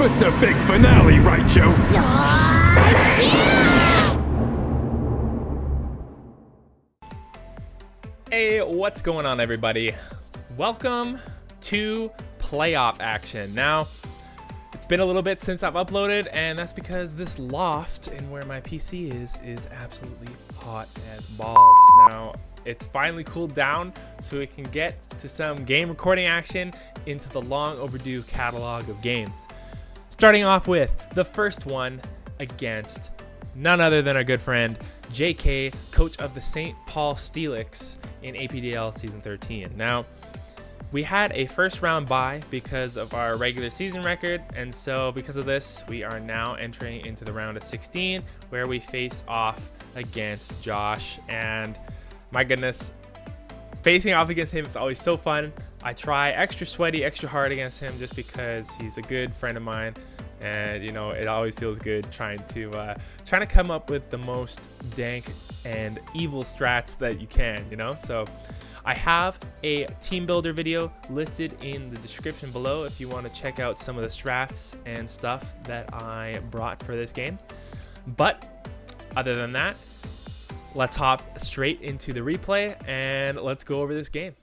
Give us the big finale, Raichu! Hey, what's going on, everybody? Welcome to playoff action. Now, it's been a little bit since I've uploaded, and that's because this loft and where my PC is absolutely hot as balls. Now, it's finally cooled down so we can get to some game recording action into the long overdue catalog of games. Starting off with the first one against none other than our good friend Jkkayy, coach of the St. Paul Steelix in APDL Season 13. Now, we had a first round bye because of our regular season record, and so because of this, we are now entering into the round of 16 where we face off against Josh. And my goodness, facing off against him is always so fun. I try extra sweaty, extra hard against him just because he's a good friend of mine, and you know, it always feels good trying to come up with the most dank and evil strats that you can, you know. So I have a Teambuilder video listed in the description below if you want to check out some of the strats and stuff that I brought for this game. But other than that, let's hop straight into the replay and let's go over this game.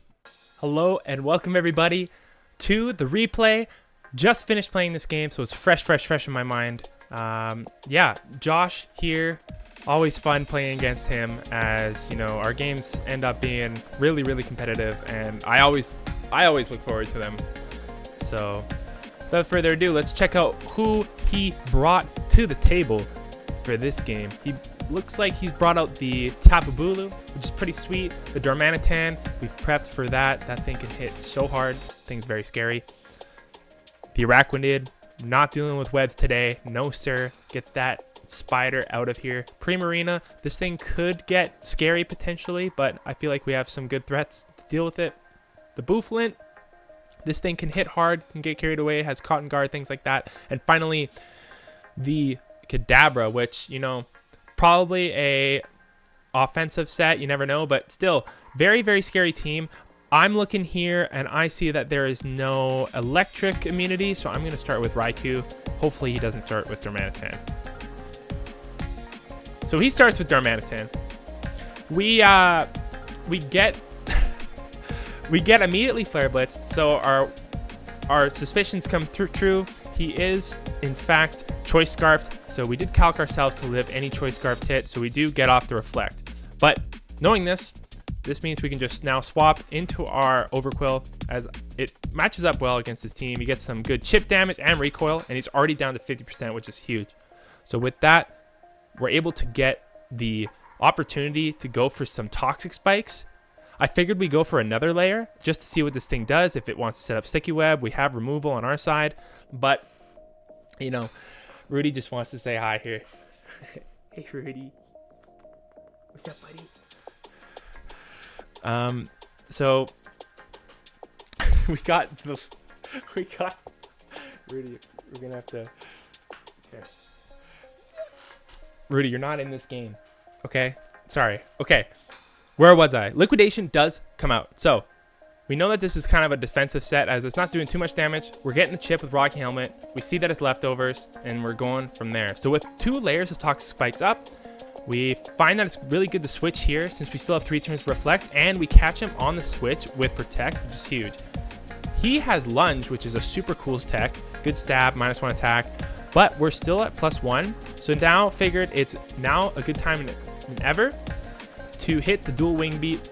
Hello and welcome everybody to the replay. Just finished playing this game, so it's fresh in my mind. Yeah, Josh here. Always fun playing against him, as you know, our games end up being really competitive, and I always look forward to them. So without further ado, let's check out who he brought to the table for this game. He looks like he's brought out the Tapu Bulu, which is pretty sweet. The Darmanitan, we've prepped for that. That thing can hit so hard. Thing's very scary. The Araquanid, not dealing with webs today. No sir, get that spider out of here. Primarina, this thing could get scary potentially, but I feel like we have some good threats to deal with it. The Bouffalant, this thing can hit hard, can get carried away, has Cotton Guard, things like that. And finally, the Kadabra, which, you know, probably a offensive set, you never know, but still very scary team. I'm looking here and I see that there is no electric immunity, so I'm going to start with Raichu. Hopefully he doesn't start with Darmanitan. So he starts with Darmanitan. We get we get immediately Flare Blitzed, so our suspicions come true. He is in fact Choice Scarfed, so we did calc ourselves to live any Choice Scarfed hit, so we do get off the Reflect. But knowing this means we can just now swap into our Overquill, as it matches up well against his team. He gets some good chip damage and recoil, and he's already down to 50%, which is huge. So with that, we're able to get the opportunity to go for some Toxic Spikes. I figured we go for another layer just to see what this thing does. If it wants to set up Sticky Web, we have removal on our side. But, you know, Rudy just wants to say hi here. Hey, Rudy. What's up, buddy? So we got Rudy. We're gonna have to. Okay. Rudy, you're not in this game. Okay? Sorry. Okay. Where was I? Liquidation does come out. So, we know that this is kind of a defensive set as it's not doing too much damage. We're getting the chip with Rocky Helmet. We see that it's leftovers, and we're going from there. So, with 2 layers of Toxic Spikes up, we find that it's really good to switch here since we still have 3 turns to Reflect, and we catch him on the switch with Protect, which is huge. He has Lunge, which is a super cool tech. Good stab, -1 attack. But we're still at +1, so now figured it's now a good time than ever to hit the dual wing beat.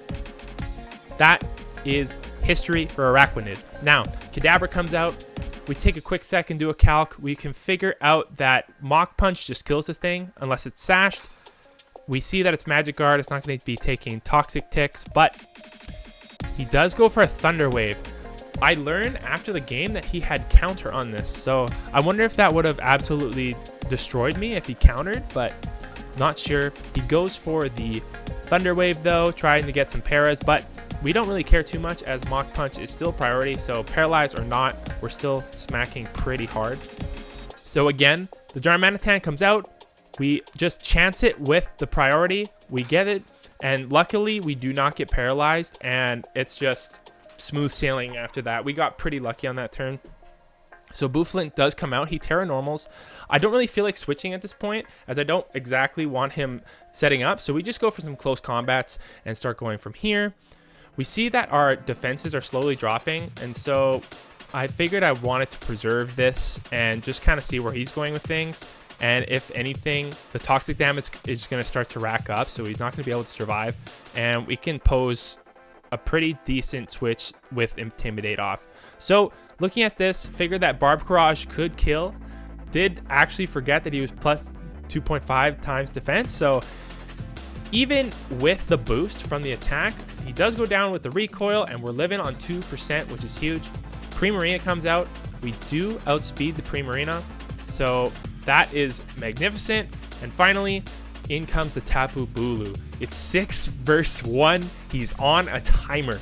That is history for Araquanid. Now, Kadabra comes out. We take a quick second, do a calc. We can figure out that Mach Punch just kills the thing unless it's sashed. We see that it's Magic Guard. It's not going to be taking Toxic Ticks, but he does go for a Thunder Wave. I learned after the game that he had counter on this, so I wonder if that would have absolutely destroyed me if he countered, but not sure. He goes for the Thunder Wave though, trying to get some paras, but we don't really care too much as Mach Punch is still priority, so paralyzed or not, we're still smacking pretty hard. So again, the Darmanitan comes out, we just chance it with the priority, we get it, and luckily we do not get paralyzed, and it's just smooth sailing after that. We got pretty lucky on that turn. So Bouffalant does come out. He Terra Normals. I don't really feel like switching at this point, as I don't exactly want him setting up. So we just go for some close combats and start going from here. We see that our defenses are slowly dropping, and so I figured I wanted to preserve this and just kind of see where he's going with things. And if anything, the toxic damage is going to start to rack up, so he's not going to be able to survive. And we can pose a pretty decent switch with Intimidate off. So looking at this, figured that Barb Courage could kill. Did actually forget that he was plus 2.5 times defense. So even with the boost from the attack, he does go down with the recoil, and we're living on 2%, which is huge. Primarina comes out. We do outspeed the Primarina, so that is magnificent. And finally, in comes the Tapu Bulu. It's 6 versus 1. He's on a timer.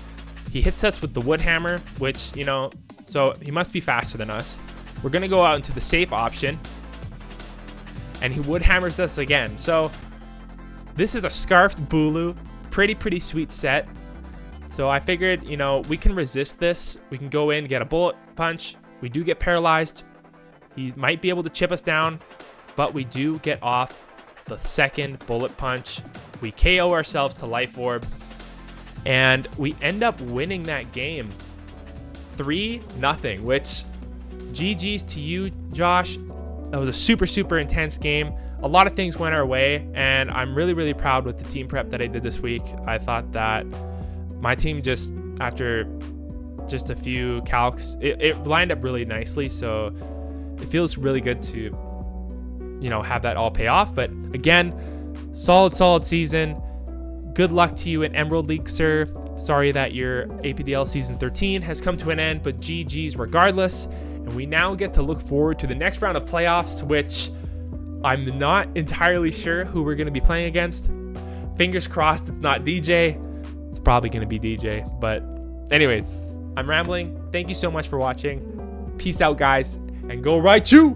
He hits us with the Wood Hammer, which, you know, so he must be faster than us. We're going to go out into the safe option, and he Wood Hammers us again. So this is a Scarfed Bulu. Pretty sweet set. So I figured, you know, we can resist this. We can go in, get a Bullet Punch. We do get paralyzed. He might be able to chip us down, but we do get off the second Bullet Punch. We KO ourselves to Life Orb, and we end up winning that game 3-0, which GG's to you, Josh. That was a super intense game. A lot of things went our way, and I'm really proud with the team prep that I did this week. I thought that my team, just after just a few calcs, it lined up really nicely, so it feels really good to, you know, have that all pay off. But again, solid season. Good luck to you in Emerald League, sir. Sorry that your APDL season 13 has come to an end, but GG's regardless. And we now get to look forward to the next round of playoffs, which I'm not entirely sure who we're going to be playing against. Fingers crossed it's not DJ. It's probably going to be DJ. But anyways, I'm rambling. Thank you so much for watching. Peace out, guys, and go Raichu!